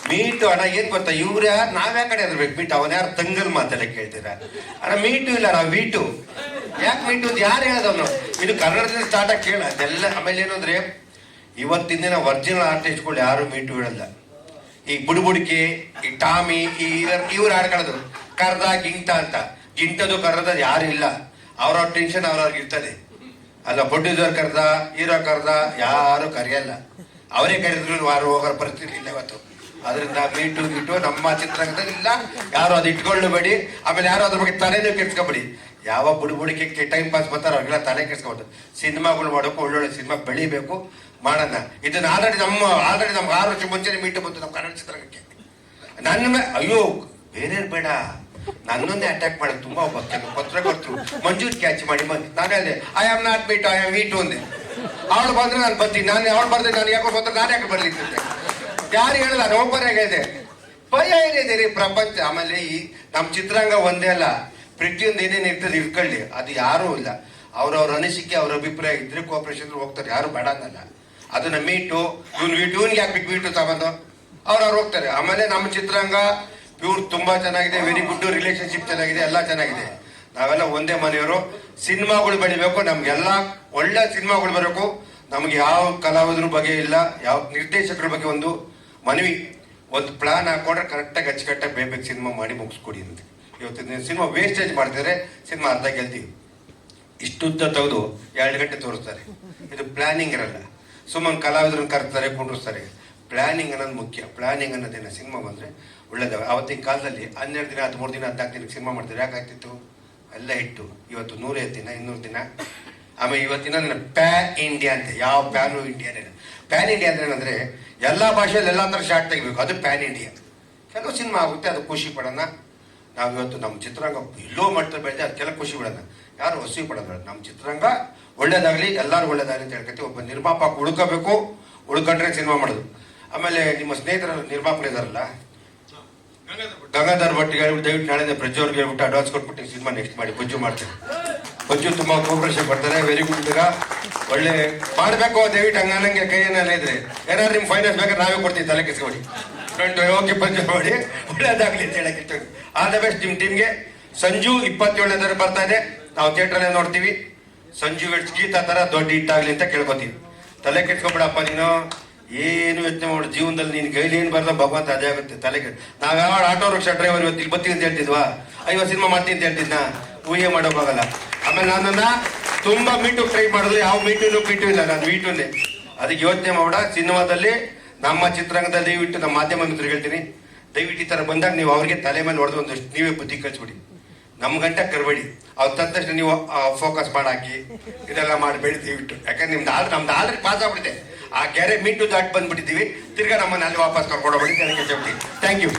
Meet ಅಣ್ಣ ಏನ್ ಗೊತ್ತಾ, ಇವ್ರ ಯಾರು ನಾವ್ಯಾ ಕಡೆ ಅದ್ಬೇಕು ಮೀಟು, ಅವನ ಯಾರು ತಂಗಲ್ ಮಾತಾಡಕ್ ಕೇಳ್ತೀರಾ ಅಣ್ಣ? ಮೀಟು ಇಲ್ಲ ನಾವು ವೀಟು. ಯಾಕೆ ಮೀಟು ಅಂತ ಯಾರು ಹೇಳದವನು? ಇದು ಕನ್ನಡದಿಂದ ಸ್ಟಾರ್ಟ್ ಆಗಿ ಕೇಳ ಅದೆಲ್ಲ. ಆಮೇಲೆ ಏನಂದ್ರೆ ಇವತ್ತಿನ ದಿನ ಒರಿಜಿನಲ್ ಆರ್ಟಿಸ್ಟ್ಗಳು ಯಾರು ಮೀಟು ಹೇಳಲ್ಲ. ಈ ಬುಡುಬುಡಿಕೆ, ಈ ಟಾಮಿ, ಈ ಇವ್ರು ಆಡ್ಕೊಳ್ಳೋದು ಕರ್ದ ಗಿಂಟ ಅಂತ. ಗಿಂಟದು ಕರ್ದ ಯಾರು ಇಲ್ಲ, ಅವ್ರವ್ರ ಟೆನ್ಷನ್ ಅವ್ರವ್ರಿಗೆ ಇರ್ತದೆ ಅಲ್ಲ. ಪ್ರೊಡ್ಯೂಸರ್ ಕರ್ದ, ಹೀರೋ ಕರ್ದ, ಯಾರು ಕರೆಯಲ್ಲ. ಅವರೇ ಕರೆದ್ರು ಯಾರು ಹೋಗೋ ಪರಿಸ್ಥಿತಿ ಇಲ್ಲ ಇವತ್ತು. ಅದರಿಂದ ಮೀಟು ಗೀಟು ನಮ್ಮ ಚಿತ್ರರಂಗದಲ್ಲಿ ಇಲ್ಲ. ಯಾರು ಅದು ಇಟ್ಕೊಳ್ಳಬೇಡಿ. ಆಮೇಲೆ ಯಾರು ಅದ್ರ ಬಗ್ಗೆ ತಲೆನೂ ಕೆಡ್ಸ್ಕೊಬೇಡಿ. ಯಾವ ಬುಡುಬುಡಿಕೆ ಟೈಮ್ ಪಾಸ್ ಬರ್ತಾರೋ ಅವ್ರಿಗೆಲ್ಲ ತಲೆ ಕೆಡ್ಸ್ಕೊಬಾರ್ದು. ಸಿನಿಮಾಗಳು ಮಾಡೋಕು, ಒಳ್ಳೊಳ್ಳೆ ಸಿನಿಮಾ ಬೆಳಿಬೇಕು, ಮಾಡೋಣ. ಇದನ್ನ ಆಲ್ರೆಡಿ ನಮ್ಗೆ 6 ವರ್ಷ ಮುಂಚೆನೆ ಮೀಟು ಬಂತು ನಮ್ಮ ಕನ್ನಡ ಚಿತ್ರರಂಗಕ್ಕೆ. ನನ್ನ ಅಯ್ಯೋ ಬೇರೆ ಬೇಡ, ನನ್ನೊಂದೇ ಅಟ್ಯಾಕ್ ಮಾಡೋದು ತುಂಬಾ ಪತ್ರ ಕೊಡ್ತು. ಮಂಜೂರ್ ಕ್ಯಾಚ್ ಮಾಡಿ ನಾನು ಹೇಳಿದೆ I am not me too, I am we too ಅಂದೆ. ಅವಳು ಬಂದ್ರೆ ನಾನು ಬರ್ತೀನಿ, ಅವಳು ಬರ್ದೆ ನಾನು ಯಾಕೋ ಬಂದ್ರೆ ನಾನು ಯಾಕೆ ಬರ್ಲಿಕ್ಕೆ ಯಾರು ಹೇಳಲ್ಲ. ನಾನು ಒಬ್ಬರಾಗ ಹೇಳಿದೆ ಭಯ ಏನಿದೆ ರೀ ಪ್ರಪಂಚ. ಆಮೇಲೆ ಈ ನಮ್ಮ ಚಿತ್ರರಂಗ ಒಂದೇ ಅಲ್ಲ, ಪ್ರತಿಯೊಂದು ಏನೇನು ಇರ್ತದೆ ಇಟ್ಕೊಳ್ಳಿ, ಅದು ಯಾರೂ ಇಲ್ಲ. ಅವ್ರವ್ರ ಅನಿಸಿಕೆ, ಅವ್ರ ಅಭಿಪ್ರಾಯ ಇದ್ರೆ ಕೋಆಪರೇಷನ್ ಹೋಗ್ತಾರೆ, ಯಾರು ಬೇಡ ಅನ್ನಲ್ಲ. ಅದನ್ನ ಮೀಟು ಇವನ್ಗೆ ಯಾಕೆ ಮೀಟು ತಗೊಂಡು ಅವ್ರವ್ರು ಹೋಗ್ತಾರೆ. ಆಮೇಲೆ ನಮ್ಮ ಚಿತ್ರರಂಗ ಪ್ಯೂರ್ ತುಂಬಾ ಚೆನ್ನಾಗಿದೆ, ವೆರಿ ಗುಡ್, ರಿಲೇಶನ್ಶಿಪ್ ಚೆನ್ನಾಗಿದೆ, ಎಲ್ಲ ಚೆನ್ನಾಗಿದೆ. ನಾವೆಲ್ಲ ಒಂದೇ ಮನೆಯವರು. ಸಿನಿಮಾಗಳು ಬೆಳಿಬೇಕು, ನಮ್ಗೆಲ್ಲ ಒಳ್ಳೆ ಸಿನಿಮಾಗಳು ಬರಬೇಕು. ನಮ್ಗೆ ಯಾವ ಕಲಾವಿದ್ರ ಬಗ್ಗೆ ಇಲ್ಲ, ಯಾವ ನಿರ್ದೇಶಕರ ಬಗ್ಗೆ ಒಂದು ಮನವಿ, ಒಂದು ಪ್ಲಾನ್ ಹಾಕೊಂಡ್ರೆ ಕರೆಕ್ಟಾಗಿ ಅಚ್ಚುಕಟ್ಟಾಗಿ ಬೇಬೇಕು ಸಿನಿಮಾ ಮಾಡಿ ಮುಗಿಸ್ಕೊಡಿ ಅಂತ. ಇವತ್ತು ಸಿನಿಮಾ ವೇಸ್ಟೇಜ್ ಮಾಡ್ತಿದ್ರೆ ಸಿನಿಮಾ ಅರ್ಧ ಗೆಲ್ತೀವಿ. ಇಷ್ಟುದ್ದ ತೆಗೆದು 2 ಗಂಟೆ ತೋರಿಸ್ತಾರೆ. ಇದು ಪ್ಲಾನಿಂಗ್ ಇರಲ್ಲ. ಸುಮ್ಮನೆ ಕಲಾವಿದ್ರನ್ನ ಕರ್ತಾರೆ, ಕುಂಡ್ರಿಸ್ತಾರೆ. ಪ್ಲಾನಿಂಗ್ ಅನ್ನೋದು ಮುಖ್ಯ. ಪ್ಲಾನಿಂಗ್ ಅನ್ನೋದೇನ ಸಿನಿಮಾ ಬಂದ್ರೆ ಒಳ್ಳೇದಾವೆ. ಅವತ್ತಿನ ಕಾಲದಲ್ಲಿ 12 ದಿನ, 13 ದಿನ, 14 ದಿನಕ್ಕೆ ಸಿನಿಮಾ ಮಾಡ್ತಾರೆ. ಯಾಕಾಗ್ತಿತ್ತು? ಎಲ್ಲ ಹಿಟ್ಟು. ಇವತ್ತು 105 ದಿನ, 200 ದಿನ. ಆಮೇಲೆ ಇವತ್ತಿನ ಪ್ಯಾನ್ ಇಂಡಿಯಾ ಅಂತ. ಯಾವ ಪ್ಯಾನು ಇಂಡಿಯಾನೇ. ಪ್ಯಾನ್ ಇಂಡಿಯಾ ಅಂದ್ರೆ ಏನಂದ್ರೆ ಎಲ್ಲಾ ಭಾಷೆಯಲ್ಲಿ ಎಲ್ಲಾ ತರ ಶಾರ್ಟ್ ತೆಗಿಬೇಕು, ಅದು ಪ್ಯಾನ್ ಇಂಡಿಯಾ. ಕೆಲವು ಸಿನಿಮಾ ಆಗುತ್ತೆ, ಅದು ಖುಷಿ ಪಡೋಣ. ನಾವು ಇವತ್ತು ನಮ್ಮ ಚಿತ್ರರಂಗ ಎಲ್ಲೋ ಮಟ್ಟದಲ್ಲಿ ಬೆಳೆದ ಅದಕ್ಕೆಲ್ಲ ಖುಷಿ ಬಿಡೋಣ, ಯಾರು ಹೊಸಿ ಪಡೋಣ. ನಮ್ಮ ಚಿತ್ರರಂಗ ಒಳ್ಳೇದಾಗ್ಲಿ, ಎಲ್ಲರೂ ಒಳ್ಳೇದಾಗಲಿ ಅಂತ ಹೇಳ್ಕತ್ತಿ. ಒಬ್ಬ ನಿರ್ಮಾಪಕ ಉಳ್ಕೋಬೇಕು, ಉಳ್ಕೊಂಡ್ರೆ ಸಿನಿಮಾ ಮಾಡೋದು. ಆಮೇಲೆ ನಿಮ್ಮ ಸ್ನೇಹಿತರ ನಿರ್ಮಾಪಕ ಇದಾರಲ್ಲ, ಗಂಗಾಧರ್ ಭಟ್ಗೆ ಹೇಳ್ಬಿಟ್ಟು ದಯವಿಟ್ಟು ನಾಳೆ ಪ್ರಜ್ವಲ್ಗೆ ಹೇಳ್ಬಿಟ್ಟು ಅಡ್ವಾನ್ಸ್ ಕೊಟ್ಬಿಟ್ಟು ಸಿನಿಮಾ ನೆಕ್ಸ್ಟ್ ಮಾಡಿ ಬಜ್ಜು ಮಾಡ್ತೇವೆ. ಬಜ್ಜು ತುಂಬಾ ಕೋಪರೇಷನ್ ಬರ್ತಾರೆ, ವೆರಿ ಗುಡ್. ಈಗ ಒಳ್ಳೆ ಮಾಡ್ಬೇಕು, ದಯವಿಟ್ಟು ಹಂಗಂಗೆ ಕೈ ಏನಾರ ಇದ್ರೆ ಏನಾದ್ರು ನಿಮ್ ಫೈನಾನ್ಸ್ ಬೇಕಾದ್ರೆ ನಾವೇ ಕೊಡ್ತೀವಿ, ತಲೆ ಕೆಸ್ಕೊಡಿ. ಓಕೆ ಬಜ್ಜು ಮಾಡಿ ಒಳ್ಳೇದಾಗ್ಲಿ ಅಂತ ಹೇಳಕ್ಕೆ. ಆಲ್ ದ ಬೆಸ್ಟ್ ನಿಮ್ ಟೀಮ್ಗೆ. ಸಂಜು 27ನೇ ಬರ್ತಾ ಇದೆ, ನಾವು ಥಿಯೇಟರ್ ನೋಡ್ತೀವಿ. ಸಂಜು ಗೀತಾ ತರ ದೊಡ್ಡ ಹಿಟ್ಟಾಗ್ಲಿ ಅಂತ ಕೇಳ್ಕೊತೀವಿ. ತಲೆ ಕೆಡ್ಸ್ಕೊಬಿಡಪ್ಪ ನೀನು, ಏನು ಯೋಚನೆ ಮಾಡು ಜೀವನದಲ್ಲಿ. ನಿನ್ ಕೈಲಿ ಏನ್ ಬರ್ದ ಭಗವಂತ ಅದೇ ಆಗುತ್ತೆ. ತಲೆ ನಾವ್ ಯಾವ ಆಟೋ ರಿಕ್ಷಾ ಡ್ರೈವರ್ ಇವತ್ತು ಇಲ್ಲಿ ಬರ್ತೀವಿ ಅಂತ ಹೇಳ್ತಿದ್ವಾ? 50 ಸಿನಿಮಾ ಮಾಡ್ತೀನಿ ಅಂತ ಹೇಳ್ತಿದ್ನ? ಊಹೆ ಮಾಡೋಕ್ಕಾಗಲ್ಲ. ಆಮೇಲೆ ನನ್ನನ್ನ ತುಂಬಾ ಮೀಟು ಟ್ರೈ ಮಾಡಿದ್ರು, ಯಾವ ಮೀಟು ಇಲ್ಲ, ನಾನು ಮೀಟುನೇ. ಅದಕ್ಕೆ ಯೋಚನೆ ಮಾಡ. ಸಿನಿಮಾದಲ್ಲಿ ನಮ್ಮ ಚಿತ್ರರಂಗದಲ್ಲಿ ದಯವಿಟ್ಟು ನಮ್ಮ ಮಾಧ್ಯಮ ಮಿತ್ರರು ಹೇಳ್ತೀನಿ, ದಯವಿಟ್ಟು ಈ ತರ ಬಂದಾಗ ನೀವು ಅವ್ರಿಗೆ ತಲೆ ಮೇಲೆ ಹೊಡೆದು ಒಂದಷ್ಟು ನೀವೇ ಬುದ್ಧಿ ಕಳ್ಸ್ಬಿಡಿ. ನಮ್ ಗಂಟ ಕರ್ಬೇಡಿ. ಅವ್ರು ತಂದ ತಕ್ಷಣ ನೀವು ಫೋಕಸ್ ಮಾಡಾಕಿ ಇದೆಲ್ಲ ಮಾಡಬೇಡಿ ದಯವಿಟ್ಟು. ಯಾಕಂದ್ರೆ ನಮ್ದು ಆಲ್ರೆಡಿ ಪಾಸ್ ಆಗ್ಬಿಟ್ಟಿದೆ. ಆ ಗ್ಯಾರೆ ಮೀಟು ದಾಟ್ ಬಂದ್ಬಿಟ್ಟಿದ್ದೀವಿ. ತಿರ್ಗಾ ನಮ್ಮನ್ನ ಅಲ್ಲಿ ವಾಪಸ್ ಕರ್ಕೊಂಡು ಹೋಗ್ಬಿಡಿ. Thank you.